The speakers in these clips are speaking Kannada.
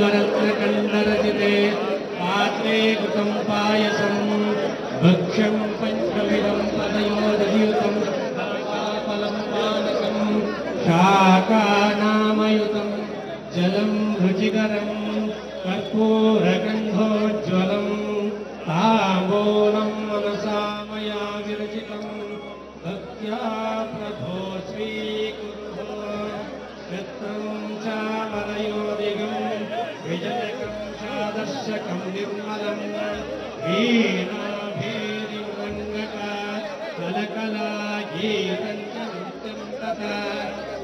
नवरत्नकण्डरचिते पात्रे कृतं पायसं भक्ष्यं पञ्चविधं पदयोदधियुतं फलं पानकं शाकानामयुतं जलं रुचिकरं कर्पूरगन्धोज्ज्वलं ताम्बूलं मनसा मया विरचितं भक्त्या प्रभो स्वीकुर्वो क्षत्रं चामरयोदिगं विजयकं चादर्शकं निर्मलं वीणाभेरिमङ्गका कलकलागीतं च नृत्यं तथा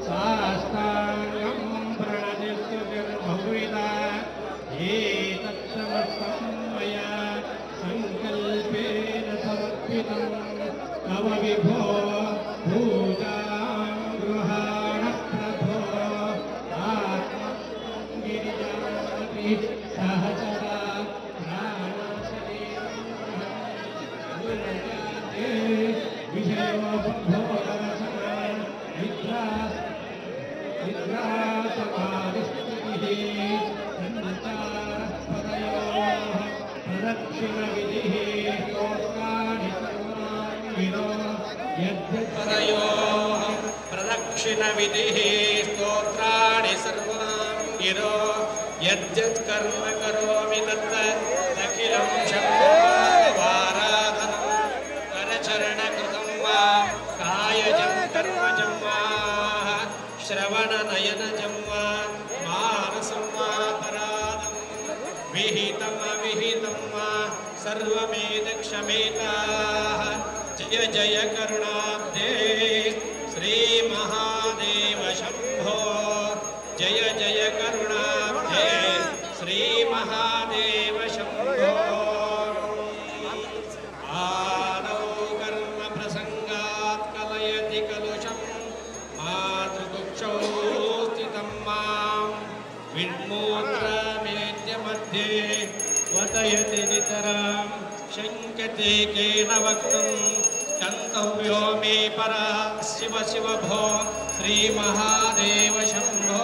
साष्टाङ्गं प्रणतिस्तुतिर्बहुविधा एतत्समस्तं मया सङ्कल्पेन समर्पितं तव विभो पूजां गृहाण प्रभो आत्मगिरिजापि सहचरा विषयो भोगरसना निद्रासमाधिस्थितिः सञ्चारपदयोः प्रदक्षिणविधिः स्तोत्राणि सर्वाणि विनो यद्यपदयोः प्रदक्षिणविधिः स्तोत्राणि सर्वाणि गिरो यद्यत् कर्म करोमि तत् अखिलं शम्भोवाराधनं करचरणकृतं वा कायजं कर्मजं वा श्रवणनयनजं वा मानसं वा परादं विहितम् अविहितं वा सर्वमेतक्षमेताः जय जय करुणाब्धे श्रीमहादेव शम्भो जय जय करुणाब्धे श्रीमहादेव शम्भो आदौ कर्म प्रसंगात् कलयति कलुषं मातृकुक्षौ स्थितं मां विन्मूत्रमेत्य मध्ये वतयति नितरां शङ्क्यते केन वक्तुं गन्तव्यो मे परा शिव शिव भो श्रीमहादेव शम्भो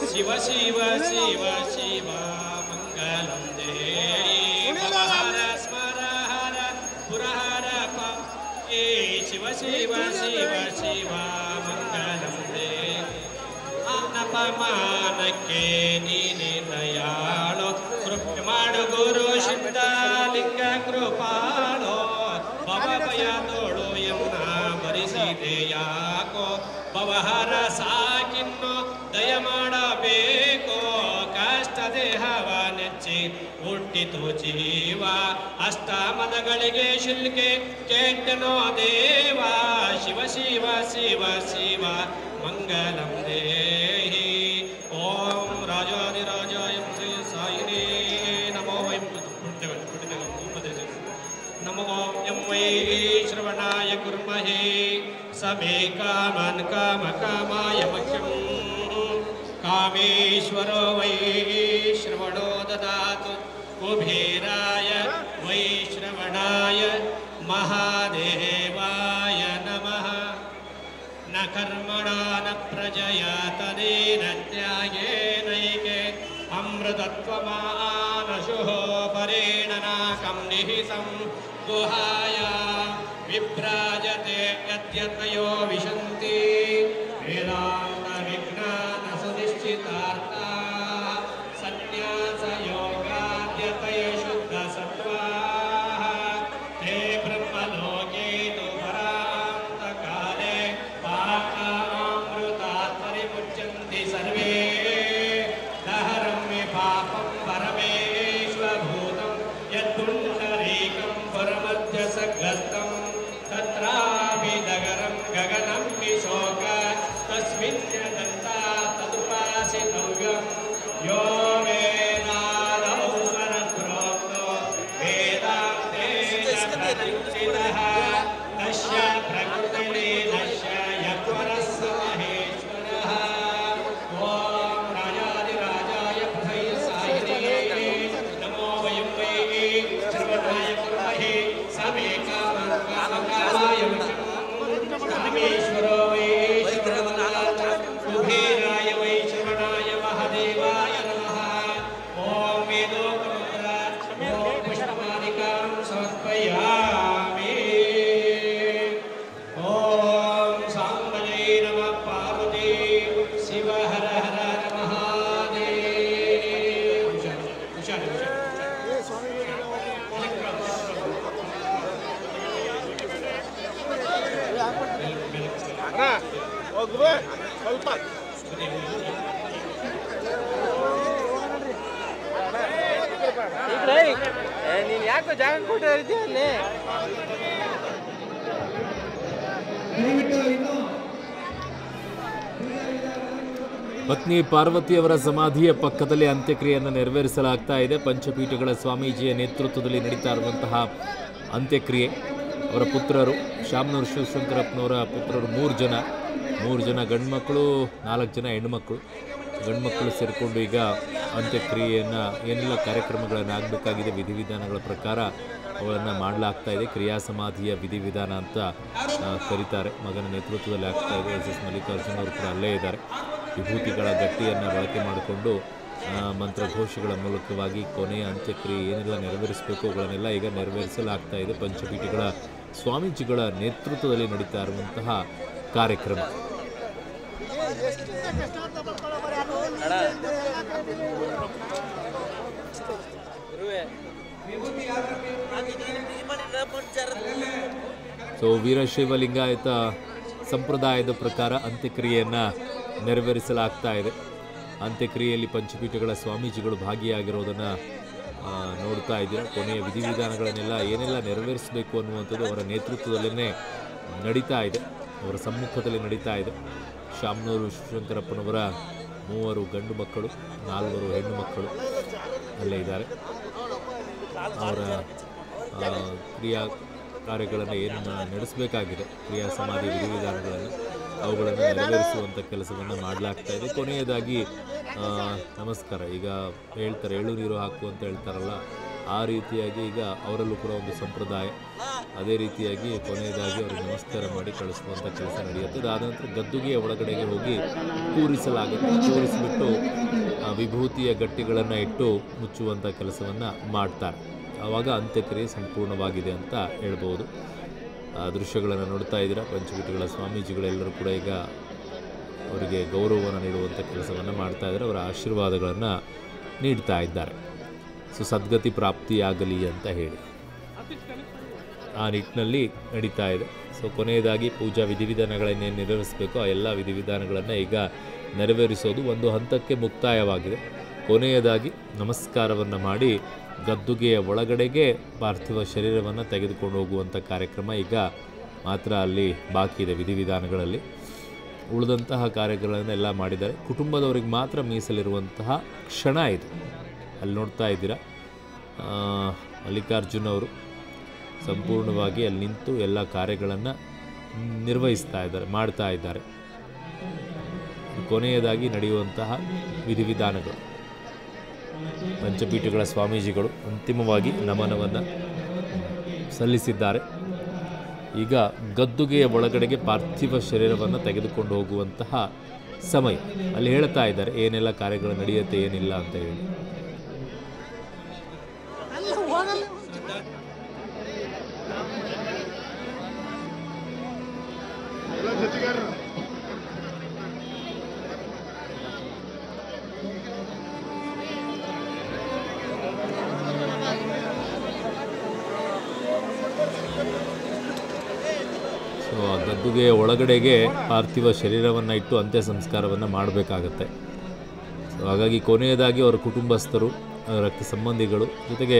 शिव शिव शिव शिव मङ्गलं देहि भवहर स्मर हर पुरहर पाहि शिव शिव शिव शिव मङ्गलं देहि ಅನಪಮಾನಕ್ಕೆ ನೀನೆ ದಯಾಳೋ ಕೃಪೆ ಮಾಡು ಗುರು ಸಿದ್ಧಲಿಂಗ ಕೃಪಾಳೋ ಭವಭಯ ತೋಳು ಯಮುನ ಭರಿಸಿದೆ ಯಾಕೋ ಭವಹರ ಸಾಕಿನ್ನು ದಯ ಮಾಡಬೇಕೋ ಕಷ್ಟ ದೇಹವ ನೆಚ್ಚಿ ಹುಟ್ಟಿತು ಜೀವ ಅಷ್ಟಮದಗಳಿಗೆ ಶಿಲ್ಕೆ ಕೆಟ್ಟನೋ ದೇವ ಶಿವ ಶಿವ ಶಿವ ಶಿವ ಮಂಗಲಂ ದೇಹಿ ಓಂ ರಾಜಾಧಿರಾಜಾಯ ಶ್ರೀ ಸಾಯಿನೇ ನಮೋ ವೈಂ ನಮೋ ಯಂ ವೈ ಶ್ರವಣಾಯ ಕುರ್ಮಹೇ ಸಮೇ ಕಾಮನ್ ಕಾಮ ಕಾಮಾಯ ಮಹ್ಯಂ ಕಾಮೇಶ್ವರೋ ವೈ ಶ್ರವಣೋ ದದಾತು ಕುಬೇರಾಯ ವೈ ಶ್ರವಣಾಯ ಮಹಾದೇವಾಯ ನಮಃ ನ ಕರ್ಮಣ ನ ಪ್ರಜಯಾ ತದೇನ ತ್ಯಾಗೇನೈಕೆ ಅಮೃತತ್ವಮಾನಶೋ ಪರೇಣ ನಾಕಂ ನಿಹಿತಂ ಗುಹಾಯ ವಿಭ್ರಾಜತೆ ಯದ್ಯತಯೋ ವಿಶಂತಿ ವೇದಾಂತ ವಿಜ್ಞಾನ ಸುನಿಶ್ಚಿತಾರ್ಥ ಸನ್ಯಾಸ ಯೋಗಾದ್ಯತಯ ಶುದ್ಧ ಸತ್ವಾಃ ತೇ ಬ್ರಹ್ಮಲೋಕೆ ತು ಪರಾಂತ ಕಾಲೇ ಪಾಪಾಮೃತಾತ್ ಪರಿಮುಚ್ಯಂತಿ ಸರ್ವೇ ದಹರಂ ಮೇ ಪಾಪಂ ಪರಮೇಶ್ವರಭೂತಂ ಯದ್ಪುಂಡರೀಕಂ ಪರಮಧ್ಯ ಸಗ್ಗಸ್ತಂ ತತ್ರಾಭಿದಗರಂ ಗಗನಂ ವಿಶೋಕ ತಸ್ಮಿನ್ ಯದಂತಾ ತದುಪಾಸಿತವ್ಯಂ ಯೋ ವೇದಾದೌ ಸ್ವರಪ್ರೋಕ್ತೋ ವೇದಾಂತೇನ ಪ್ರತಿಷ್ಠಿತಃ ತಸ್ಯ ಪ್ರಕೃತಿಲೀನಸ್ಯ ಯತ್ವರಸ್ಸ ಮಹೇಶ್ವರಃ ಓಂ ರಾಜಾಧಿರಾಜಾಯ ಪೃಥೈ ಸಾಯಿನೇ ನಮೋ ವಯಂ ವೈ ಶ್ರವಣಾಯ ಕುರ್ಮಹೇ ಸಮೇ ಕಾಮಂ ಕಾಮಕಾಮಾಯ ನೀನು ಯಾಕೋ ಜಾಗ ಕೊಟ್ಟಿದ್ದೀಯ ಅಲ್ಲಿ ಪತ್ನಿ ಪಾರ್ವತಿಯವರ ಸಮಾಧಿಯ ಪಕ್ಕದಲ್ಲಿ ಅಂತ್ಯಕ್ರಿಯೆಯನ್ನು ನೆರವೇರಿಸಲಾಗ್ತಾ ಇದೆ. ಪಂಚಪೀಠಗಳ ಸ್ವಾಮೀಜಿಯ ನೇತೃತ್ವದಲ್ಲಿ ನಡೀತಾ ಇರುವಂತಹ ಅಂತ್ಯಕ್ರಿಯೆ. ಅವರ ಪುತ್ರರು ಶಾಮನೂರು ಶಿವಶಂಕರಪ್ಪನವರ ಪುತ್ರರು 3 ಜನ ಗಂಡು ಮಕ್ಕಳು, 4 ಜನ ಹೆಣ್ಣುಮಕ್ಕಳು. ಗಂಡು ಮಕ್ಕಳು ಸೇರಿಕೊಂಡು ಈಗ ಅಂತ್ಯಕ್ರಿಯೆಯನ್ನು ಏನೆಲ್ಲ ಕಾರ್ಯಕ್ರಮಗಳನ್ನು ಆಗಬೇಕಾಗಿದೆ ವಿಧಿವಿಧಾನಗಳ ಪ್ರಕಾರ ಅವುಗಳನ್ನು ಮಾಡಲಾಗ್ತಾ ಇದೆ. ಕ್ರಿಯಾ ಸಮಾಧಿಯ ವಿಧಿವಿಧಾನ ಅಂತ ಕರೀತಾರೆ. ಮಗನ ನೇತೃತ್ವದಲ್ಲಿ ಆಗ್ತಾ ಇದೆ. ಎಸ್ ಮಲ್ಲಿಕಾರ್ಜುನ್ ಅವರು ಕೂಡ ಅಲ್ಲೇ ಇದ್ದಾರೆ. ವಿಭೂತಿಗಳ ಗಟ್ಟಿಯನ್ನು ಬಳಕೆ ಮಾಡಿಕೊಂಡು ಮಂತ್ರಘೋಷಗಳ ಮೂಲಕವಾಗಿ ಕೊನೆಯ ಅಂತ್ಯಕ್ರಿಯೆ ಏನೆಲ್ಲ ನೆರವೇರಿಸಬೇಕು ಅವುಗಳನ್ನೆಲ್ಲ ಈಗ ನೆರವೇರಿಸಲಾಗ್ತಾ ಇದೆ. ಪಂಚಪೀಠಗಳ ಸ್ವಾಮೀಜಿಗಳ ನೇತೃತ್ವದಲ್ಲಿ ನಡೀತಾ ಇರುವಂತಹ ಕಾರ್ಯಕ್ರಮ. ಸೊ ವೀರಶೈವ ಲಿಂಗಾಯತ ಸಂಪ್ರದಾಯದ ಪ್ರಕಾರ ಅಂತ್ಯಕ್ರಿಯೆಯನ್ನು ನೆರವೇರಿಸಲಾಗ್ತಾ ಇದೆ. ಅಂತ್ಯಕ್ರಿಯೆಯಲ್ಲಿ ಪಂಚಪೀಠಗಳ ಸ್ವಾಮೀಜಿಗಳು ಭಾಗಿಯಾಗಿರೋದನ್ನು ನೋಡ್ತಾ ಇದ್ದೀರಾ. ಕೊನೆಯ ವಿಧಿವಿಧಾನಗಳನ್ನೆಲ್ಲ ಏನೆಲ್ಲ ನೆರವೇರಿಸಬೇಕು ಅನ್ನುವಂಥದ್ದು ಅವರ ನೇತೃತ್ವದಲ್ಲೇ ನಡೀತಾ ಇದೆ, ಅವರ ಸಮ್ಮುಖದಲ್ಲಿ ನಡೀತಾ ಇದೆ. ಶಾಮನೂರು ಶಿವಶಂಕರಪ್ಪನವರ 3 ಗಂಡು ಮಕ್ಕಳು, 4 ಹೆಣ್ಣು ಮಕ್ಕಳು ಅಲ್ಲೇ ಇದ್ದಾರೆ. ಅವರ ಕ್ರಿಯಾ ಕಾರ್ಯಗಳನ್ನು ಏನನ್ನು ನಡೆಸಬೇಕಾಗಿದೆ, ಕ್ರಿಯಾ ಸಮಾಧಿ ವಿಧಿವಿಧಾನಗಳನ್ನು ಅವುಗಳನ್ನು ನೆರವೇರಿಸುವಂಥ ಕೆಲಸವನ್ನು ಮಾಡಲಾಗ್ತಾ ಇದೆ. ಕೊನೆಯದಾಗಿ ನಮಸ್ಕಾರ, ಈಗ ಹೇಳ್ತಾರೆ ಎಳ್ಳು ನೀರು ಹಾಕು ಅಂತ ಹೇಳ್ತಾರಲ್ಲ, ಆ ರೀತಿಯಾಗಿ ಈಗ ಅವರಲ್ಲೂ ಕೂಡ ಒಂದು ಸಂಪ್ರದಾಯ. ಅದೇ ರೀತಿಯಾಗಿ ಕೊನೆಯದಾಗಿ ಅವರಿಗೆ ನಮಸ್ಕಾರ ಮಾಡಿ ಕಳಿಸುವಂಥ ಕೆಲಸ ನಡೆಯುತ್ತೆ. ಅದಾದ ನಂತರ ಗದ್ದುಗೆಯ ಒಳಗಡೆಗೆ ಹೋಗಿ ಕೂರಿಸಲಾಗುತ್ತೆ. ಕೂರಿಸಿಬಿಟ್ಟು ವಿಭೂತಿಯ ಗಟ್ಟಿಗಳನ್ನು ಇಟ್ಟು ಮುಚ್ಚುವಂಥ ಕೆಲಸವನ್ನು ಮಾಡ್ತಾರೆ. ಆವಾಗ ಅಂತ್ಯಕ್ರಿಯೆ ಸಂಪೂರ್ಣವಾಗಿದೆ ಅಂತ ಹೇಳ್ಬೋದು. ದೃಶ್ಯಗಳನ್ನು ನೋಡ್ತಾ ಇದ್ದೀರಾ. ಪಂಚಪೀಠಗಳ ಸ್ವಾಮೀಜಿಗಳೆಲ್ಲರೂ ಕೂಡ ಈಗ ಅವರಿಗೆ ಗೌರವವನ್ನು ನೀಡುವಂಥ ಕೆಲಸವನ್ನು ಮಾಡ್ತಾ ಇದ್ದಾರೆ. ಅವರ ಆಶೀರ್ವಾದಗಳನ್ನು ನೀಡ್ತಾ ಇದ್ದಾರೆ. ಸೊ ಸದ್ಗತಿ ಪ್ರಾಪ್ತಿಯಾಗಲಿ ಅಂತ ಹೇಳಿ ಆ ನಿಟ್ಟಿನಲ್ಲಿ ನಡೀತಾ ಇದೆ. ಸೊ ಕೊನೆಯದಾಗಿ ಪೂಜಾ ವಿಧಿವಿಧಾನಗಳನ್ನೇನು ನೆರವೇರಿಸಬೇಕು ಆ ಎಲ್ಲ ವಿಧಿವಿಧಾನಗಳನ್ನು ಈಗ ನೆರವೇರಿಸೋದು ಒಂದು ಹಂತಕ್ಕೆ ಮುಕ್ತಾಯವಾಗಿದೆ. ಕೊನೆಯದಾಗಿ ನಮಸ್ಕಾರವನ್ನು ಮಾಡಿ ಗದ್ದುಗೆಯ ಒಳಗಡೆಗೆ ಪಾರ್ಥಿವ ಶರೀರವನ್ನು ತೆಗೆದುಕೊಂಡು ಹೋಗುವಂಥ ಕಾರ್ಯಕ್ರಮ ಈಗ ಮಾತ್ರ ಅಲ್ಲಿ ಬಾಕಿ ಇದೆ. ವಿಧಿವಿಧಾನಗಳಲ್ಲಿ ಉಳಿದಂತಹ ಕಾರ್ಯಗಳನ್ನೆಲ್ಲ ಮಾಡಿದ್ದಾರೆ. ಕುಟುಂಬದವರಿಗೆ ಮಾತ್ರ ಮೀಸಲಿರುವಂತಹ ಕ್ಷಣ ಇದು. ಅಲ್ಲಿ ನೋಡ್ತಾ ಇದ್ದೀರಾ, ಮಲ್ಲಿಕಾರ್ಜುನ್ ಅವರು ಸಂಪೂರ್ಣವಾಗಿ ಅಲ್ಲಿ ನಿಂತು ಎಲ್ಲ ಕಾರ್ಯಗಳನ್ನು ನಿರ್ವಹಿಸ್ತಾ ಇದ್ದಾರೆ, ಮಾಡ್ತಾ ಇದ್ದಾರೆ. ಕೊನೆಯದಾಗಿ ನಡೆಯುವಂತಹ ವಿಧಿವಿಧಾನಗಳು. ಪಂಚಪೀಠಗಳ ಸ್ವಾಮೀಜಿಗಳು ಅಂತಿಮವಾಗಿ ನಮನವನ್ನು ಸಲ್ಲಿಸಿದ್ದಾರೆ. ಈಗ ಗದ್ದುಗೆಯ ಒಳಗಡೆಗೆ ಪಾರ್ಥಿವ ಶರೀರವನ್ನು ತೆಗೆದುಕೊಂಡು ಹೋಗುವಂತಹ ಸಮಯ. ಅಲ್ಲಿ ಹೇಳ್ತಾ ಇದ್ದಾರೆ ಏನೆಲ್ಲ ಕಾರ್ಯಗಳು ನಡೆಯುತ್ತೆ ಏನಿಲ್ಲ ಅಂತ ಹೇಳಿ. ಗದ್ದುಗೆಯ ಒಳಗಡೆಗೆ ಪಾರ್ಥಿವ ಶರೀರವನ್ನು ಇಟ್ಟು ಅಂತ್ಯ ಸಂಸ್ಕಾರವನ್ನು ಮಾಡಬೇಕಾಗತ್ತೆ. ಸೊ ಹಾಗಾಗಿ ಕೊನೆಯದಾಗಿ ಅವರ ಕುಟುಂಬಸ್ಥರು, ರಕ್ತ ಸಂಬಂಧಿಗಳು ಜೊತೆಗೆ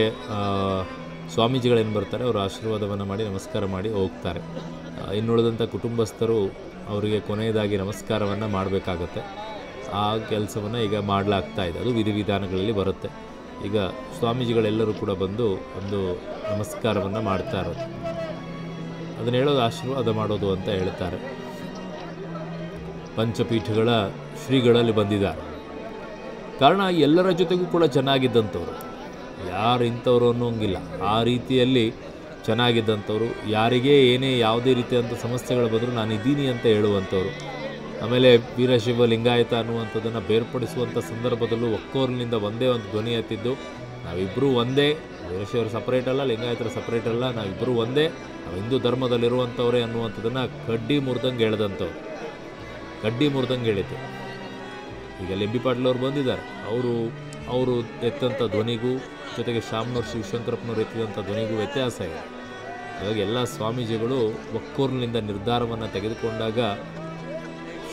ಸ್ವಾಮೀಜಿಗಳೇನು ಬರ್ತಾರೆ ಅವರ ಆಶೀರ್ವಾದವನ್ನು ಮಾಡಿ ನಮಸ್ಕಾರ ಮಾಡಿ ಹೋಗ್ತಾರೆ. ಇನ್ನುಳಿದಂಥ ಕುಟುಂಬಸ್ಥರು ಅವರಿಗೆ ಕೊನೆಯದಾಗಿ ನಮಸ್ಕಾರವನ್ನು ಮಾಡಬೇಕಾಗತ್ತೆ. ಆ ಕೆಲಸವನ್ನು ಈಗ ಮಾಡಲಾಗ್ತಾ ಇದೆ. ಅದು ವಿಧಿವಿಧಾನಗಳಲ್ಲಿ ಬರುತ್ತೆ. ಈಗ ಸ್ವಾಮೀಜಿಗಳೆಲ್ಲರೂ ಕೂಡ ಬಂದು ಒಂದು ನಮಸ್ಕಾರವನ್ನು ಮಾಡ್ತಾ ಇರೋದು, ಅದನ್ನು ಹೇಳೋದು ಆಶೀರ್ವಾದ ಮಾಡೋದು ಅಂತ ಹೇಳ್ತಾರೆ. ಪಂಚಪೀಠಗಳ ಶ್ರೀಗಳಲ್ಲಿ ಬಂದಿದ್ದಾರೆ. ಕಾರಣ ಎಲ್ಲರ ಜೊತೆಗೂ ಕೂಡ ಚೆನ್ನಾಗಿದ್ದಂಥವ್ರು, ಯಾರು ಇಂಥವ್ರು ಅನ್ನೋಂಗಿಲ್ಲ, ಆ ರೀತಿಯಲ್ಲಿ ಚೆನ್ನಾಗಿದ್ದಂಥವ್ರು. ಯಾರಿಗೇ ಏನೇ ಯಾವುದೇ ರೀತಿಯಂಥ ಸಮಸ್ಯೆಗಳು ಬಂದರೂ ನಾನು ಇದ್ದೀನಿ ಅಂತ ಹೇಳುವಂಥವ್ರು. ಆಮೇಲೆ ವೀರಶೈವ ಲಿಂಗಾಯತ ಅನ್ನುವಂಥದ್ದನ್ನು ಬೇರ್ಪಡಿಸುವಂಥ ಸಂದರ್ಭದಲ್ಲೂ ಒಕ್ಕೋರ್ನಿಂದ ಒಂದೇ ಒಂದು ಧ್ವನಿ ಎತ್ತಿದ್ದು, ನಾವಿಬ್ಬರೂ ಒಂದೇ, ವೀರಶೈವರು ಸಪ್ರೇಟ್ ಅಲ್ಲ, ಲಿಂಗಾಯತರು ಸಪ್ರೇಟ್ ಅಲ್ಲ, ನಾವಿಬ್ಬರೂ ಒಂದೇ, ನಾವು ಹಿಂದೂ ಧರ್ಮದಲ್ಲಿರುವಂಥವ್ರೆ ಅನ್ನುವಂಥದ್ದನ್ನು ಕಡ್ಡಿ ಮುರಿದಂಗೆ ಹೇಳ್ದಂಥವ್ರು, ಕಡ್ಡಿ ಮುರಿದಂಗೆ ಹೇಳಿದ್ದು. ಈಗ ಲೆಂಬಿ ಪಾಟೀಲ್ ಅವರು ಬಂದಿದ್ದಾರೆ, ಅವರು ಎತ್ತಂಥ ಧ್ವನಿಗೂ ಜೊತೆಗೆ ಶಾಮನೂರು ಶಿವಶಂಕರಪ್ಪನವ್ರು ಎತ್ತಿದಂಥ ಧ್ವನಿಗೂ ವ್ಯತ್ಯಾಸ ಇದೆ. ಹಾಗಾಗಿ ಎಲ್ಲ ಸ್ವಾಮೀಜಿಗಳು ಒಕ್ಕೂರಿನಿಂದ ನಿರ್ಧಾರವನ್ನು ತೆಗೆದುಕೊಂಡಾಗ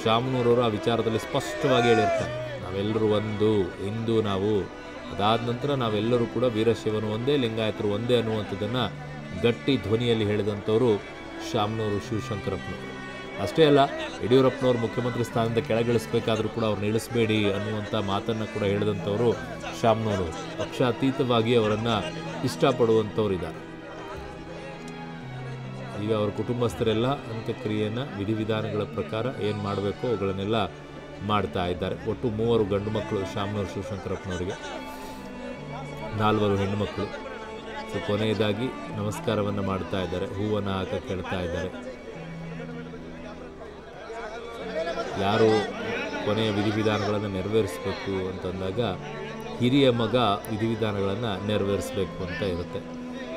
ಶಾಮನೂರವರು ಆ ವಿಚಾರದಲ್ಲಿ ಸ್ಪಷ್ಟವಾಗಿ ಹೇಳಿರ್ತಾರೆ, ನಾವೆಲ್ಲರೂ ಒಂದು, ಹಿಂದೂ ನಾವು, ಅದಾದ ನಂತರ ನಾವೆಲ್ಲರೂ ಕೂಡ ವೀರಶೈವನು ಒಂದೇ, ಲಿಂಗಾಯತರು ಒಂದೇ ಅನ್ನುವಂಥದ್ದನ್ನು ಗಟ್ಟಿ ಧ್ವನಿಯಲ್ಲಿ ಹೇಳಿದಂಥವರು ಶಾಮನೂರು ಶಿವಶಂಕರಪ್ಪನವರು. ಅಷ್ಟೇ ಅಲ್ಲ, ಯಡಿಯೂರಪ್ಪನವರು ಮುಖ್ಯಮಂತ್ರಿ ಸ್ಥಾನದಿಂದ ಕೆಳಗಿಳಿಸಬೇಕಾದ್ರೂ ಕೂಡ ಅವ್ರನ್ನ ಇಳಿಸಬೇಡಿ ಅನ್ನುವಂಥ ಮಾತನ್ನು ಕೂಡ ಹೇಳಿದಂಥವರು ಶಾಮನೂರು. ಪಕ್ಷಾತೀತವಾಗಿ ಅವರನ್ನು ಇಷ್ಟಪಡುವಂಥವ್ರು ಇದ್ದಾರೆ. ಈಗ ಅವರ ಕುಟುಂಬಸ್ಥರೆಲ್ಲ ಅಂತ್ಯಕ್ರಿಯೆಯನ್ನು ವಿಧಿವಿಧಾನಗಳ ಪ್ರಕಾರ ಏನು ಮಾಡಬೇಕೋ ಅವುಗಳನ್ನೆಲ್ಲ ಮಾಡ್ತಾ ಇದ್ದಾರೆ. ಒಟ್ಟು 3 ಗಂಡು ಮಕ್ಕಳು ಶಾಮನೂರು ಶಿವಶಂಕರಪ್ಪನವರಿಗೆ, 4 ಹೆಣ್ಣು ಮಕ್ಕಳು. ಸೊ ಕೊನೆಯದಾಗಿ ನಮಸ್ಕಾರವನ್ನು ಮಾಡ್ತಾ ಇದ್ದಾರೆ, ಹೂವನ್ನು ಹಾಕಕ್ಕೆ ಹೇಳ್ತಾ ಇದ್ದಾರೆ. ಯಾರು ಕೊನೆಯ ವಿಧಿವಿಧಾನಗಳನ್ನು ನೆರವೇರಿಸಬೇಕು ಅಂತಂದಾಗ ಹಿರಿಯ ಮಗ ವಿಧಿವಿಧಾನಗಳನ್ನು ನೆರವೇರಿಸಬೇಕು ಅಂತ ಇರುತ್ತೆ.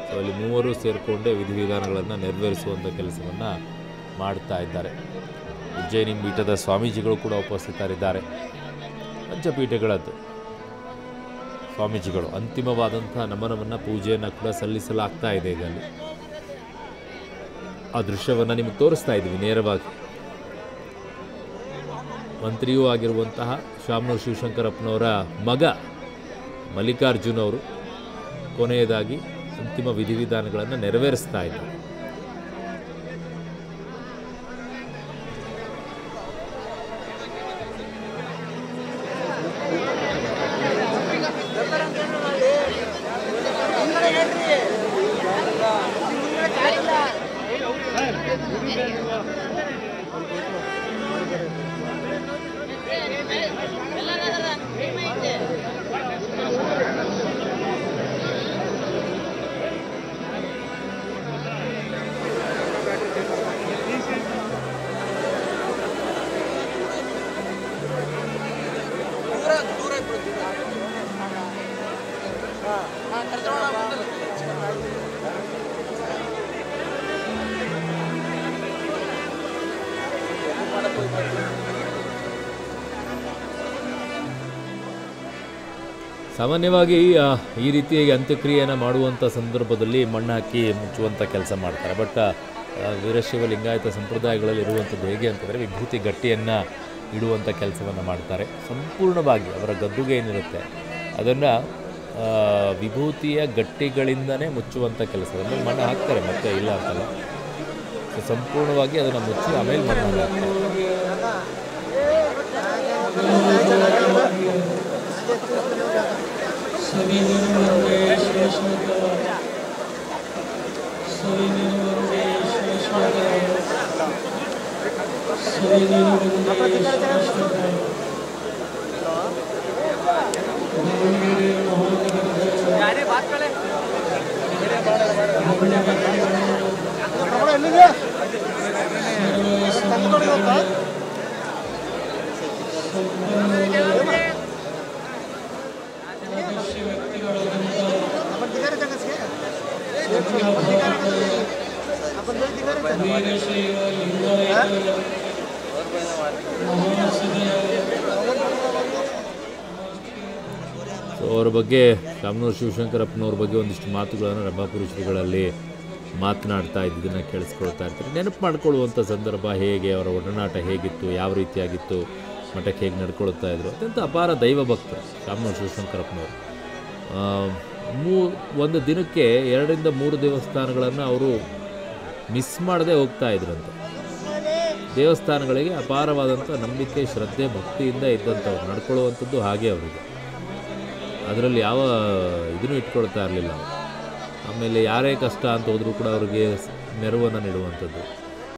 ಸೊ ಅಲ್ಲಿ 3 ಸೇರಿಕೊಂಡೇ ವಿಧಿವಿಧಾನಗಳನ್ನು ನೆರವೇರಿಸುವಂಥ ಕೆಲಸವನ್ನು ಮಾಡ್ತಾ ಇದ್ದಾರೆ. ಉಜ್ಜಯಿನಿ ಪೀಠದ ಸ್ವಾಮೀಜಿಗಳು ಕೂಡ ಉಪಸ್ಥಿತರಿದ್ದಾರೆ. ಪಂಚಪೀಠಗಳದ್ದು ಸ್ವಾಮೀಜಿಗಳು ಅಂತಿಮವಾದಂಥ ನಮನವನ್ನು, ಪೂಜೆಯನ್ನು ಕೂಡ ಸಲ್ಲಿಸಲಾಗ್ತಾ ಇದೆ. ಈಗ ಅಲ್ಲಿ ಆ ದೃಶ್ಯವನ್ನು ನಿಮಗೆ ತೋರಿಸ್ತಾ ಇದ್ದೀವಿ ನೇರವಾಗಿ. ಮಂತ್ರಿಯೂ ಆಗಿರುವಂತಹ ಶಾಮನೂರು ಶಿವಶಂಕರಪ್ಪನವರ ಮಗ ಮಲ್ಲಿಕಾರ್ಜುನ್ ಅವರು ಕೊನೆಯದಾಗಿ ಅಂತಿಮ ವಿಧಿವಿಧಾನಗಳನ್ನು ನೆರವೇರಿಸ್ತಾ ಇದ್ದಾರೆ. ಸಾಮಾನ್ಯವಾಗಿ ಈ ರೀತಿಯಾಗಿ ಅಂತ್ಯಕ್ರಿಯೆಯನ್ನು ಮಾಡುವಂಥ ಸಂದರ್ಭದಲ್ಲಿ ಮಣ್ಣು ಹಾಕಿ ಮುಚ್ಚುವಂಥ ಕೆಲಸ ಮಾಡ್ತಾರೆ. ಬಟ್ ವೀರಶೈವ ಲಿಂಗಾಯತ ಸಂಪ್ರದಾಯಗಳಲ್ಲಿ ಇರುವಂಥದ್ದು ಹೇಗೆ ಅಂತಂದರೆ ವಿಭೂತಿ ಗಟ್ಟಿಯನ್ನು ಇಡುವಂಥ ಕೆಲಸವನ್ನು ಮಾಡ್ತಾರೆ. ಸಂಪೂರ್ಣವಾಗಿ ಅವರ ಗದ್ದುಗೆ ಏನಿರುತ್ತೆ ಅದನ್ನು ವಿಭೂತಿಯ ಗಟ್ಟಿಗಳಿಂದನೇ ಮುಚ್ಚುವಂಥ ಕೆಲಸವನ್ನು ಮಣ್ಣು ಹಾಕ್ತಾರೆ, ಮತ್ತೆ ಇಲ್ಲ ಅಂತಲ್ಲ. ಸೊ ಸಂಪೂರ್ಣವಾಗಿ ಅದನ್ನು ಮುಚ್ಚಿ ಆಮೇಲೆ ಮಣ್ಣು ಹಾಕ್ತಾರೆ. ಸೊ ಅವರ ಬಗ್ಗೆ ಶಾಮನೂರು ಶಿವಶಂಕರಪ್ಪನವ್ರ ಬಗ್ಗೆ ಒಂದಿಷ್ಟು ಮಾತುಗಳನ್ನು ರಂಭಾಪುರಿ ಶ್ರೀಗಳಲ್ಲಿ ಮಾತನಾಡ್ತಾ ಇದ್ದದನ್ನು ಕೇಳಿಸ್ಕೊಳ್ತಾ ಇರ್ತಾರೆ. ನೆನಪು ಮಾಡ್ಕೊಳ್ಳುವಂಥ ಸಂದರ್ಭ ಹೇಗೆ, ಅವರ ಒಡನಾಟ ಹೇಗಿತ್ತು, ಯಾವ ರೀತಿಯಾಗಿತ್ತು, ಮಠಕ್ಕೆ ಹೇಗೆ ನಡ್ಕೊಳ್ತಾ ಇದ್ರು. ಅತ್ಯಂತ ಅಪಾರ ದೈವ ಭಕ್ತರು ಶಾಮನೂರು ಶಿವಶಂಕರಪ್ಪನವರು. ಒಂದು ದಿನಕ್ಕೆ 2ರಿಂದ 3 ದೇವಸ್ಥಾನಗಳನ್ನು ಅವರು ಮಿಸ್ ಮಾಡದೆ ಹೋಗ್ತಾ ಇದ್ರಂತೆ. ದೇವಸ್ಥಾನಗಳಿಗೆ ಅಪಾರವಾದಂಥ ನಂಬಿಕೆ, ಶ್ರದ್ಧೆ, ಭಕ್ತಿಯಿಂದ ಇದ್ದಂಥವ್ರು ನಡ್ಕೊಳ್ಳುವಂಥದ್ದು ಹಾಗೆ ಅವರಿಗೆ. ಅದರಲ್ಲಿ ಯಾವ ಇದನ್ನು ಇಟ್ಕೊಳ್ತಾ ಇರಲಿಲ್ಲ. ಆಮೇಲೆ ಯಾರೇ ಕಷ್ಟ ಅಂತ ಹೋದರೂ ಕೂಡ ಅವರಿಗೆ ನೆರವನ್ನು ನೀಡುವಂಥದ್ದು.